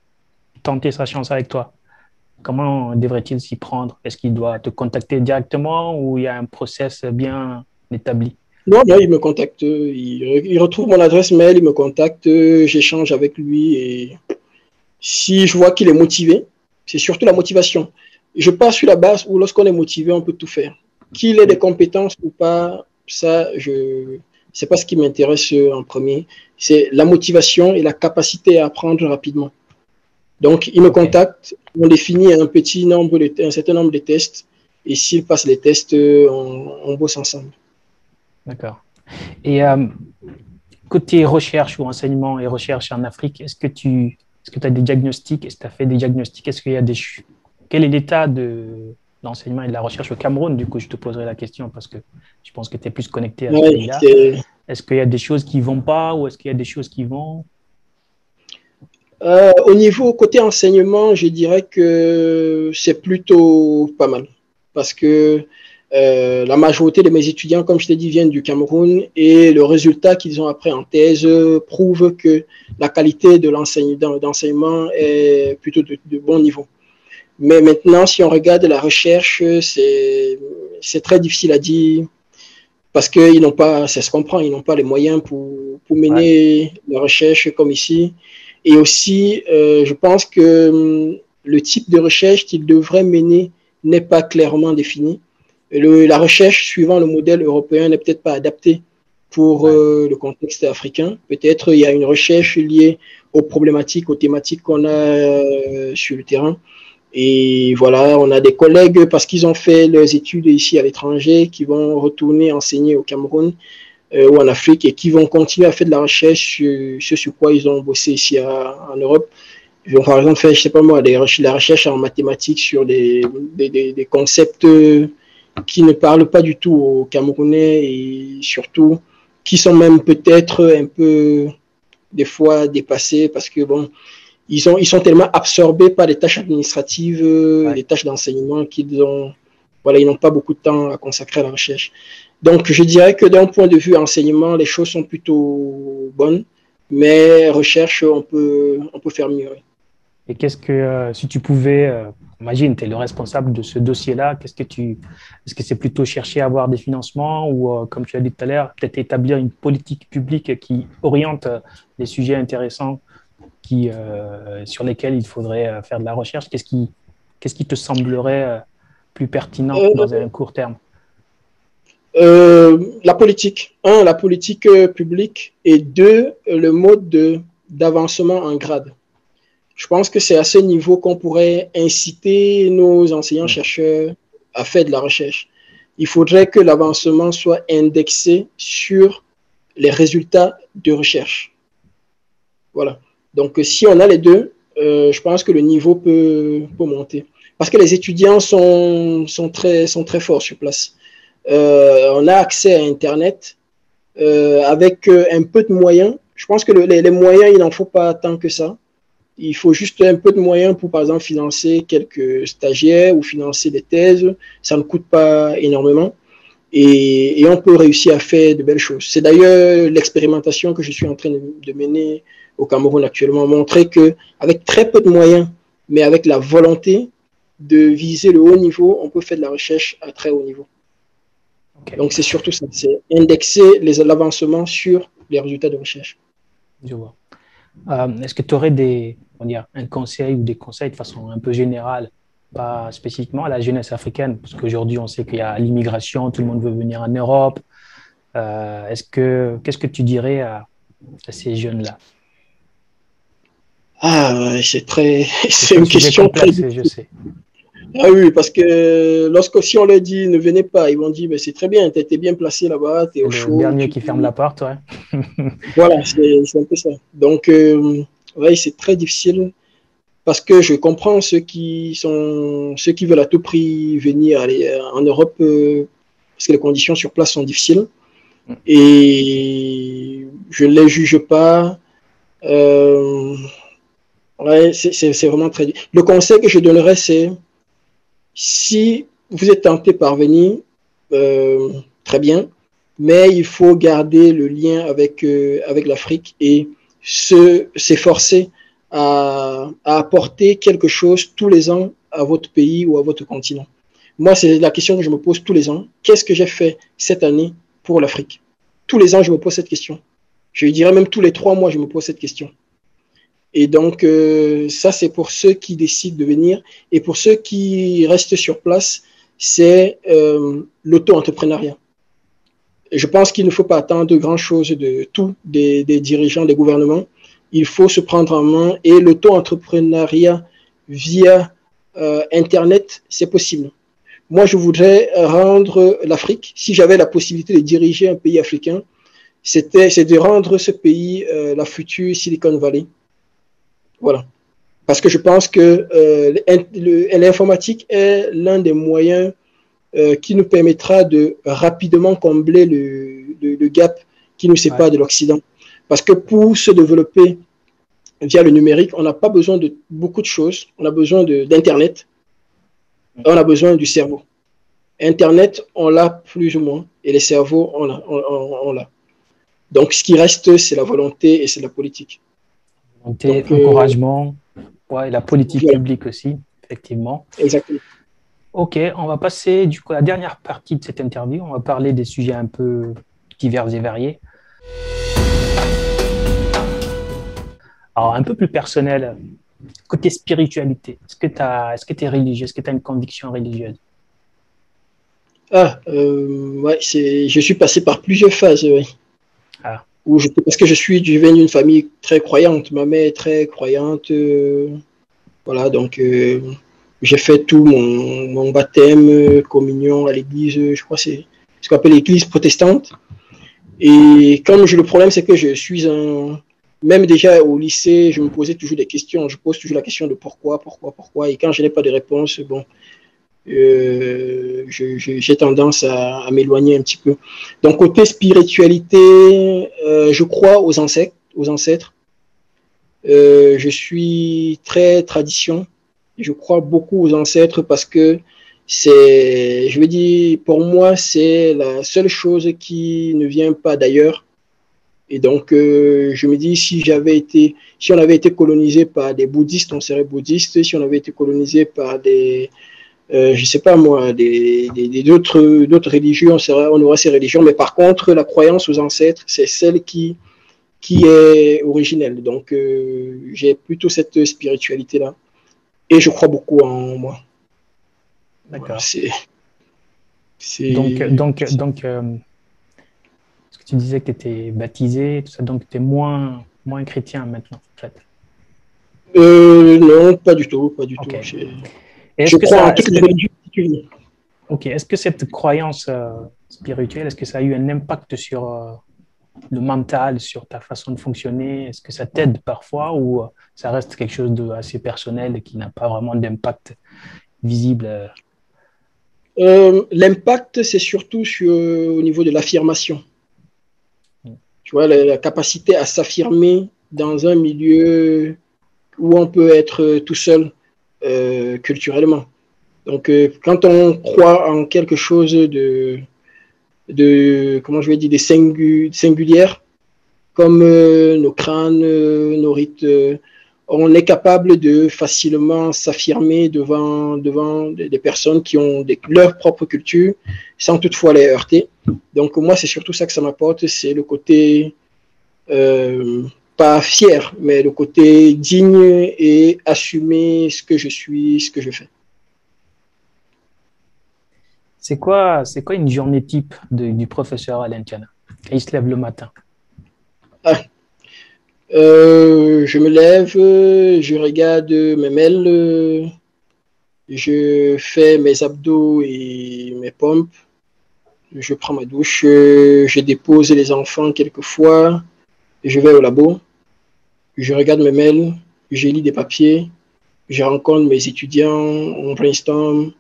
[SPEAKER 1] tenter sa chance avec toi. Comment devrait-il s'y prendre? Est-ce qu'il doit te contacter directement ou il y a un process bien établi?
[SPEAKER 2] Non, il me contacte, il retrouve mon adresse mail, il me contacte, j'échange avec lui et si je vois qu'il est motivé, c'est surtout la motivation. Je pars sur la base où lorsqu'on est motivé, on peut tout faire. Qu'il ait des compétences ou pas, ça, c'est pas ce qui m'intéresse en premier. C'est la motivation et la capacité à apprendre rapidement. Donc, il me contacte, on définit un certain nombre de tests et s'il passe les tests, on bosse ensemble.
[SPEAKER 1] D'accord. Et côté recherche ou enseignement et recherche en Afrique, est-ce que tu as des diagnostics? Est-ce que tu as fait des diagnostics? Quel est l'état de l'enseignement et de la recherche au Cameroun? Du coup, je te poserai la question parce que je pense que tu es plus connecté à ce pays-là. Est-ce qu'il y a des choses qui ne vont pas ou est-ce qu'il y a des choses qui vont?
[SPEAKER 2] Au niveau côté enseignement, je dirais que c'est plutôt pas mal parce que La majorité de mes étudiants, comme je t'ai dit, viennent du Cameroun et le résultat qu'ils ont après en thèse prouve que la qualité de d'enseignement est plutôt de bon niveau. Mais maintenant, si on regarde la recherche, c'est très difficile à dire parce qu'ils n'ont pas, ça se comprend, ils n'ont pas les moyens pour mener la recherche comme ici. Et aussi, je pense que le type de recherche qu'ils devraient mener n'est pas clairement défini. La recherche suivant le modèle européen n'est peut-être pas adaptée pour le contexte africain. Peut-être il y a une recherche liée aux problématiques, aux thématiques qu'on a sur le terrain. Et voilà, on a des collègues, parce qu'ils ont fait leurs études ici à l'étranger, qui vont retourner enseigner au Cameroun ou en Afrique et qui vont continuer à faire de la recherche sur quoi ils ont bossé ici en Europe. Ils vont par exemple faire, je sais pas moi, la recherche en mathématiques sur des concepts qui ne parlent pas du tout aux Camerounais et surtout qui sont même peut-être un peu des fois dépassés parce que bon, ils sont tellement absorbés par les tâches administratives, les tâches d'enseignement qu'ils ont, voilà, ils n'ont pas beaucoup de temps à consacrer à la recherche. Donc, je dirais que d'un point de vue enseignement, les choses sont plutôt bonnes, mais recherche, on peut faire mieux.
[SPEAKER 1] Et qu'est-ce que, si tu pouvais, imagine, tu es le responsable de ce dossier-là, est-ce que c'est plutôt chercher à avoir des financements ou, comme tu as dit tout à l'heure, peut-être établir une politique publique qui oriente les sujets intéressants sur lesquels il faudrait faire de la recherche? Qu'est-ce qui te semblerait plus pertinent dans un court terme?
[SPEAKER 2] La politique. La politique publique et deux, le mode d'avancement en grade. Je pense que c'est à ce niveau qu'on pourrait inciter nos enseignants-chercheurs à faire de la recherche. Il faudrait que l'avancement soit indexé sur les résultats de recherche. Voilà. Donc, si on a les deux, je pense que le niveau peut monter. Parce que les étudiants sont très forts sur place. On a accès à Internet avec un peu de moyens. Je pense que les moyens, il n'en faut pas tant que ça. Il faut juste un peu de moyens pour, par exemple, financer quelques stagiaires ou financer des thèses. Ça ne coûte pas énormément. Et on peut réussir à faire de belles choses. C'est d'ailleurs l'expérimentation que je suis en train de mener au Cameroun actuellement, montrer qu'avec très peu de moyens, mais avec la volonté de viser le haut niveau, on peut faire de la recherche à très haut niveau. Okay. Donc, c'est surtout ça, c'est indexer l'avancement sur les résultats de recherche.
[SPEAKER 1] Je vois. Est-ce que tu aurais un conseil ou des conseils de façon un peu générale, pas spécifiquement à la jeunesse africaine, parce qu'aujourd'hui, on sait qu'il y a l'immigration, tout le monde veut venir en Europe. Qu'est-ce que tu dirais à ces jeunes-là?
[SPEAKER 2] C'est une question
[SPEAKER 1] complexe, je sais.
[SPEAKER 2] Ah oui, parce que si on leur dit ne venez pas, ils vont dire mais c'est très bien, tu étais bien placé là-bas, tu es au chaud.
[SPEAKER 1] Le dernier qui ferme la porte, ouais.
[SPEAKER 2] Voilà, c'est un peu ça. Donc, ouais, c'est très difficile parce que je comprends ceux qui veulent à tout prix venir aller en Europe parce que les conditions sur place sont difficiles et je ne les juge pas. Ouais, c'est vraiment très difficile. Le conseil que je donnerais, c'est si vous êtes tenté par venir, très bien, mais il faut garder le lien avec l'Afrique et s'efforcer à apporter quelque chose tous les ans à votre pays ou à votre continent. Moi, c'est la question que je me pose tous les ans. Qu'est-ce que j'ai fait cette année pour l'Afrique? Tous les ans, je me pose cette question. Je dirais même tous les 3 mois, je me pose cette question. Et donc, ça, c'est pour ceux qui décident de venir. Et pour ceux qui restent sur place, c'est l'auto-entrepreneuriat. Je pense qu'il ne faut pas attendre grand-chose de tous des dirigeants, des gouvernements. Il faut se prendre en main. Et l'auto-entrepreneuriat via Internet, c'est possible. Moi, je voudrais rendre l'Afrique, si j'avais la possibilité de diriger un pays africain, c'est de rendre ce pays la future Silicon Valley. Voilà. Parce que je pense que l'informatique est l'un des moyens qui nous permettra de rapidement combler le gap qui nous sépare de l'Occident. Parce que pour se développer via le numérique, on n'a pas besoin de beaucoup de choses. On a besoin d'Internet. On a besoin du cerveau. Internet, on l'a plus ou moins, et les cerveaux, on l'a. Donc, ce qui reste, c'est la volonté et c'est la politique.
[SPEAKER 1] Volonté,
[SPEAKER 2] Donc,
[SPEAKER 1] encouragement, ouais, et la politique
[SPEAKER 2] voilà,
[SPEAKER 1] publique aussi, effectivement.
[SPEAKER 2] exactement.
[SPEAKER 1] Ok, on va passer du coup à la dernière partie de cette interview. On va parler des sujets un peu divers et variés. Alors, un peu plus personnel, côté spiritualité. Est-ce que tu es religieux? Est-ce que tu as une conviction religieuse?
[SPEAKER 2] Ah, ouais, je suis passé par plusieurs phases, ouais,
[SPEAKER 1] Ah,
[SPEAKER 2] parce que je viens d'une famille très croyante. Ma mère est très croyante. Voilà, donc j'ai fait tout mon baptême, communion à l'église, je crois que c'est ce qu'on appelle l'église protestante. Et comme le problème, c'est que je suis un. Même déjà au lycée, je me posais toujours des questions. Je pose toujours la question de pourquoi, pourquoi, pourquoi. Et quand je n'ai pas de réponse, bon, j'ai tendance à m'éloigner un petit peu. Donc, côté spiritualité, je crois aux ancêtres. Aux ancêtres. Je suis très tradition. Je crois beaucoup aux ancêtres parce que c'est, je veux dire, pour moi, c'est la seule chose qui ne vient pas d'ailleurs. Et donc, je me dis, si on avait été colonisé par des bouddhistes, on serait bouddhiste. Si on avait été colonisé par je sais pas moi, d'autres religions, on aurait ces religions. Mais par contre, la croyance aux ancêtres, c'est celle qui est originelle. Donc, j'ai plutôt cette spiritualité-là. Et je crois beaucoup en moi. Voilà,
[SPEAKER 1] d'accord. Donc,
[SPEAKER 2] c'est,
[SPEAKER 1] donc, donc, ce que tu disais que tu étais baptisé, tout ça, donc tu es moins chrétien maintenant, en fait.
[SPEAKER 2] non, pas du tout, pas du
[SPEAKER 1] Ok.
[SPEAKER 2] tout.
[SPEAKER 1] Et
[SPEAKER 2] Je crois en toutes les religions.
[SPEAKER 1] ok, est-ce que cette croyance spirituelle, est-ce que ça a eu un impact sur le mental, sur ta façon de fonctionner? Est-ce que ça t'aide parfois ou ça reste quelque chose de assez personnel et qui n'a pas vraiment d'impact visible?
[SPEAKER 2] L'impact, c'est surtout au niveau de l'affirmation. Tu vois, la capacité à s'affirmer dans un milieu où on peut être tout seul culturellement. Donc, quand on croit en quelque chose comment je vais dire, singulière, comme nos crânes, nos rites, on est capable de facilement s'affirmer devant des personnes qui ont leur propre culture sans toutefois les heurter. Donc moi, c'est surtout ça que ça m'apporte, c'est le côté pas fier, mais le côté digne et assumer ce que je suis, ce que je fais.
[SPEAKER 1] C'est quoi une journée type du professeur Alain Tiana? Il se lève le matin.
[SPEAKER 2] Ah, je me lève, je regarde mes mails, je fais mes abdos et mes pompes, je prends ma douche, je dépose les enfants quelquefois, je vais au labo, je regarde mes mails, je lis des papiers, je rencontre mes étudiants, on brainstorm,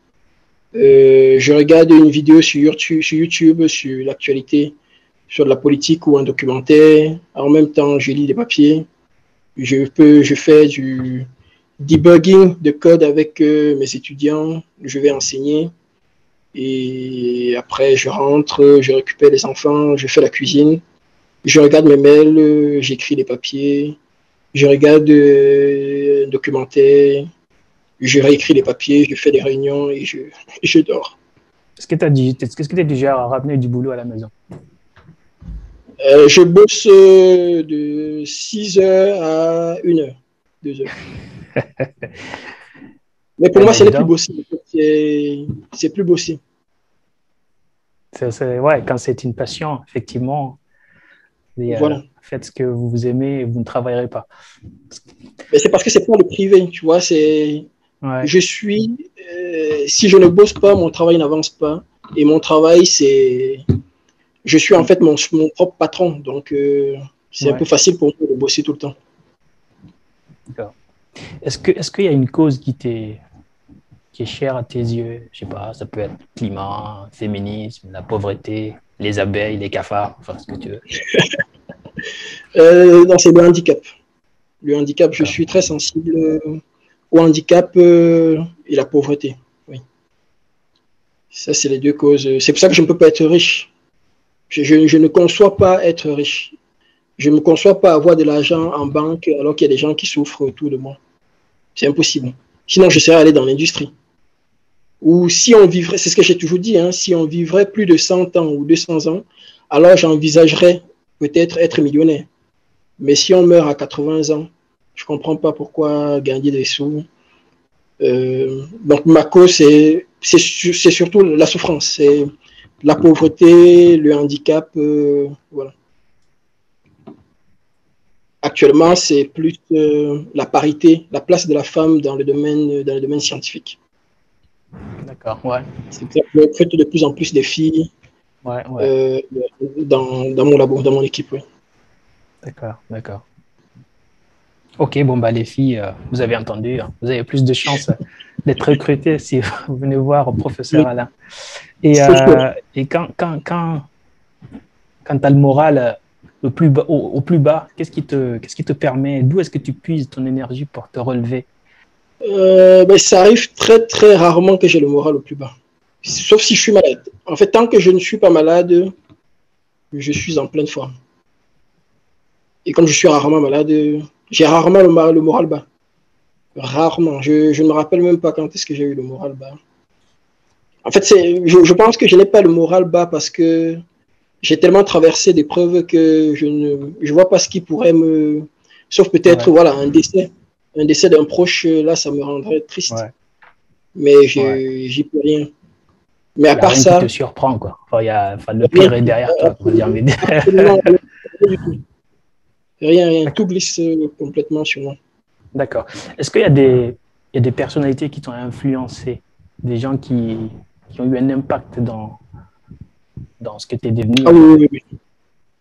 [SPEAKER 2] je regarde une vidéo sur YouTube sur l'actualité, sur de la politique ou un documentaire. En même temps, je lis des papiers. Je fais du debugging de code avec mes étudiants. Je vais enseigner. Et après, je rentre, je récupère les enfants, je fais la cuisine. Je regarde mes mails, j'écris les papiers. Je regarde un documentaire. Je réécris les papiers, je fais des réunions et je dors.
[SPEAKER 1] Est-ce que tu es déjà ramené du boulot à la maison?
[SPEAKER 2] Je bosse de 6 heures à 1 heure, 2 heures. Mais pour
[SPEAKER 1] Eh
[SPEAKER 2] moi,
[SPEAKER 1] ben,
[SPEAKER 2] ce
[SPEAKER 1] dis
[SPEAKER 2] n'est plus
[SPEAKER 1] donc.
[SPEAKER 2] bosser. C'est plus bosser.
[SPEAKER 1] Ouais, quand c'est une passion, effectivement,
[SPEAKER 2] Voilà.
[SPEAKER 1] faites ce que vous aimez et vous ne travaillerez pas.
[SPEAKER 2] Mais c'est parce que c'est pas le privé, tu vois.
[SPEAKER 1] Ouais,
[SPEAKER 2] Je suis, si je ne bosse pas, mon travail n'avance pas. Et mon travail, je suis en fait mon propre patron. Donc, c'est un peu
[SPEAKER 1] ouais,
[SPEAKER 2] facile pour moi de bosser tout le temps.
[SPEAKER 1] d'accord. Est-ce qu'il y a une cause qui est chère à tes yeux? Je sais pas, ça peut être climat, féminisme, la pauvreté, les abeilles, les cafards, enfin ce que tu veux.
[SPEAKER 2] Non, c'est le handicap. Le handicap, je
[SPEAKER 1] D'accord.
[SPEAKER 2] suis très sensible au handicap et la pauvreté. Oui. Ça, c'est les deux causes. C'est pour ça que je ne peux pas être riche. Je ne conçois pas être riche. Je ne conçois pas avoir de l'argent en banque alors qu'il y a des gens qui souffrent autour de moi. C'est impossible. Sinon, je serais allé dans l'industrie. Ou si on vivrait, c'est ce que j'ai toujours dit, hein, si on vivrait plus de 100 ans ou 200 ans, alors j'envisagerais peut-être être millionnaire. Mais si on meurt à 80 ans, je ne comprends pas pourquoi gagner des sous. Donc, ma cause, c'est surtout la souffrance. C'est la pauvreté, le handicap. Voilà. Actuellement, c'est plus la parité, la place de la femme dans le domaine scientifique.
[SPEAKER 1] D'accord, ouais.
[SPEAKER 2] C'est que je recrute de plus en plus de filles dans mon labo, dans mon équipe. Ouais.
[SPEAKER 1] D'accord, d'accord. Ok, bon, bah, les filles, vous avez entendu, hein, vous avez plus de chances d'être recrutées si vous venez voir professeur Alain. Et quand tu as le moral au plus bas, qu'est-ce qui te permet, d'où est-ce que tu puises ton énergie pour te relever?
[SPEAKER 2] Ça arrive très, très rarement que j'ai le moral au plus bas. Sauf si je suis malade. En fait, tant que je ne suis pas malade, je suis en pleine forme. Et comme je suis rarement malade, j'ai rarement le moral bas. Rarement. Je ne me rappelle même pas quand est-ce que j'ai eu le moral bas. En fait, je pense que je n'ai pas le moral bas parce que j'ai tellement traversé d'épreuves que je ne vois pas ce qui pourrait me... Sauf peut-être voilà, un décès d'un proche, là, ça me rendrait triste. Ouais. Mais j'y peux rien. Mais à part ça...
[SPEAKER 1] qui te surprend, quoi. Enfin, le pire est derrière toi. On va dire, mais...
[SPEAKER 2] Rien. Tout glisse complètement sur moi.
[SPEAKER 1] D'accord. Est-ce qu'il y a des personnalités qui t'ont influencé, des gens qui ont eu un impact dans ce que tu es devenu?
[SPEAKER 2] Ah,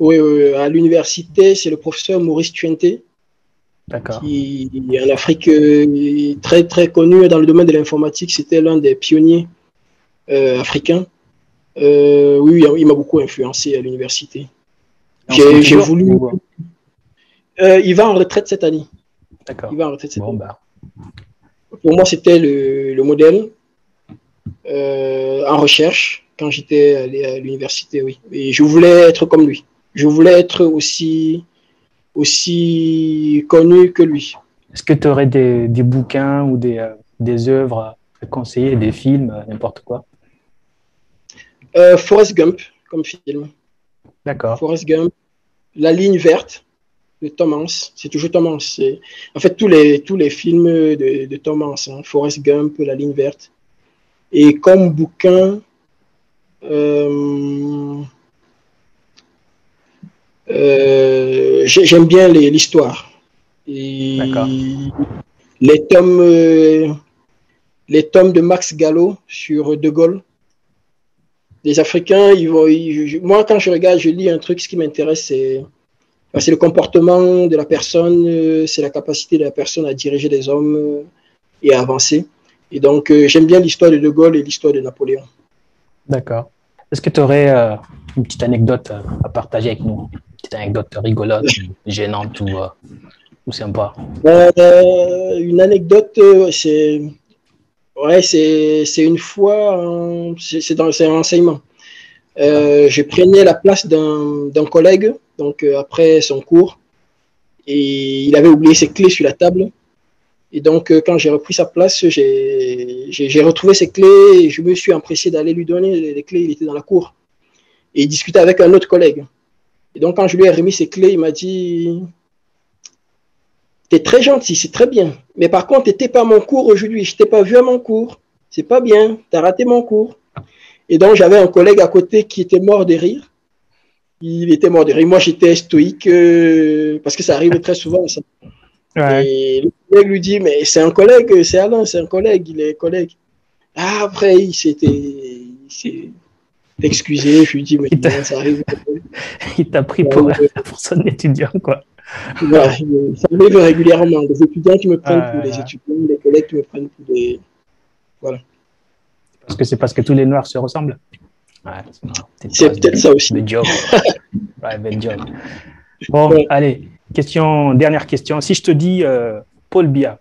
[SPEAKER 2] oui. À l'université, c'est le professeur Maurice Tuente, qui est en Afrique très, très connu dans le domaine de l'informatique. C'était l'un des pionniers africains. Oui, il m'a beaucoup influencé à l'université. J'ai voulu... il va en retraite cette année.
[SPEAKER 1] D'accord.
[SPEAKER 2] Il va en retraite cette année. Pour moi, c'était le modèle en recherche quand j'étais allé à l'université, oui. Et je voulais être comme lui. Je voulais être aussi connu que lui.
[SPEAKER 1] Est-ce que tu aurais des bouquins ou des œuvres à conseiller, des films, n'importe quoi?
[SPEAKER 2] Forrest Gump comme film.
[SPEAKER 1] D'accord.
[SPEAKER 2] Forrest Gump, La ligne verte de Tom Hanks. C'est toujours Tom Hanks. En fait, tous les films de Tom Hanks, hein. Forrest Gump, La ligne verte. Et comme bouquin, j'aime bien l'histoire. Les tomes de Max Gallo sur De Gaulle. Les Africains, moi, quand je regarde, je lis un truc, ce qui m'intéresse, c'est le comportement de la personne, c'est la capacité de la personne à diriger les hommes et à avancer. Et donc, j'aime bien l'histoire de Gaulle et l'histoire de Napoléon.
[SPEAKER 1] D'accord. Est-ce que tu aurais une petite anecdote à partager avec nous? Une petite anecdote rigolote, gênante ou sympa?
[SPEAKER 2] Une anecdote, c'est une fois, c'est un enseignement. Je prenais la place d'un collègue, donc après son cours, et il avait oublié ses clés sur la table. Et donc, quand j'ai repris sa place, j'ai retrouvé ses clés et je me suis empressé d'aller lui donner les clés. Il était dans la cour. Et il discutait avec un autre collègue. Et donc, quand je lui ai remis ses clés, il m'a dit « T'es très gentil, c'est très bien. Mais par contre, t'étais pas à mon cours aujourd'hui. Je t'ai pas vu à mon cours. C'est pas bien. T'as raté mon cours. » Et donc, j'avais un collègue à côté qui était mort de rire. Il était mort de rire. Moi, j'étais stoïque parce que ça arrive très souvent, ça. Ouais. Et le collègue lui dit, mais c'est un collègue, c'est Alain, c'est un collègue, il est collègue. Ah, après, il s'est excusé, je lui dis, mais ça arrive.
[SPEAKER 1] Il t'a pris pour son étudiant, quoi.
[SPEAKER 2] Voilà, ça arrive régulièrement. Des étudiants qui me prennent pour des étudiants, des collègues qui me prennent pour des... Voilà.
[SPEAKER 1] C'est parce que tous les Noirs se ressemblent. Ouais,
[SPEAKER 2] c'est peut-être ça aussi.
[SPEAKER 1] Le job. Ouais, bel job. Bon, ouais. Allez. Dernière question. Si je te dis Paul Biya,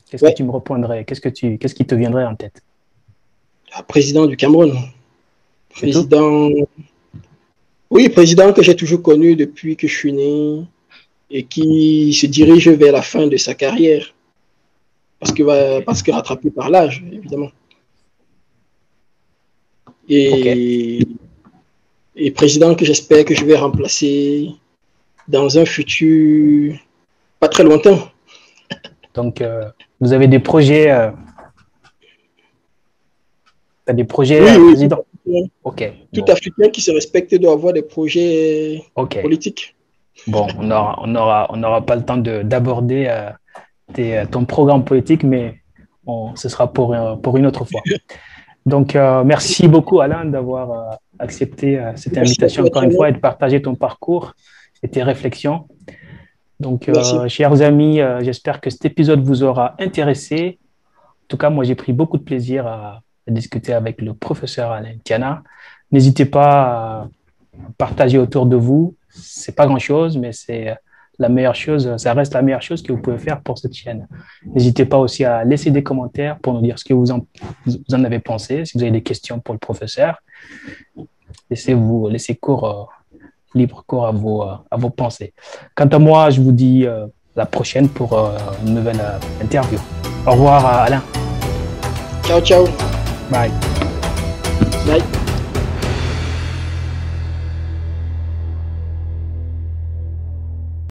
[SPEAKER 1] qu'est-ce que tu me répondrais? Qu'est-ce qui te viendrait en tête?
[SPEAKER 2] Président du Cameroun. Président... Oui, président que j'ai toujours connu depuis que je suis né et qui se dirige vers la fin de sa carrière. Parce que rattrapé par l'âge, évidemment. Et président que j'espère que je vais remplacer dans un futur pas très lointain.
[SPEAKER 1] Donc, vous avez des projets, oui, président.
[SPEAKER 2] Ok. Tout Africain qui se respecte doit avoir des projets politiques.
[SPEAKER 1] Bon, on n'aura pas le temps d'aborder ton programme politique, mais ce sera pour une autre fois. Donc, merci beaucoup, Alain, d'avoir accepté cette invitation encore une fois et de partager ton parcours et tes réflexions. Donc, chers amis, j'espère que cet épisode vous aura intéressé. En tout cas, moi, j'ai pris beaucoup de plaisir à discuter avec le professeur Alain Tiana. N'hésitez pas à partager autour de vous. C'est pas grand-chose, mais c'est la meilleure chose. Ça reste la meilleure chose que vous pouvez faire pour cette chaîne. N'hésitez pas aussi à laisser des commentaires pour nous dire ce que vous en avez pensé. Si vous avez des questions pour le professeur, laissez libre cours à vos pensées. Quant à moi, je vous dis la prochaine pour une nouvelle interview. Au revoir, Alain.
[SPEAKER 2] Ciao, ciao.
[SPEAKER 1] Bye.
[SPEAKER 2] Bye.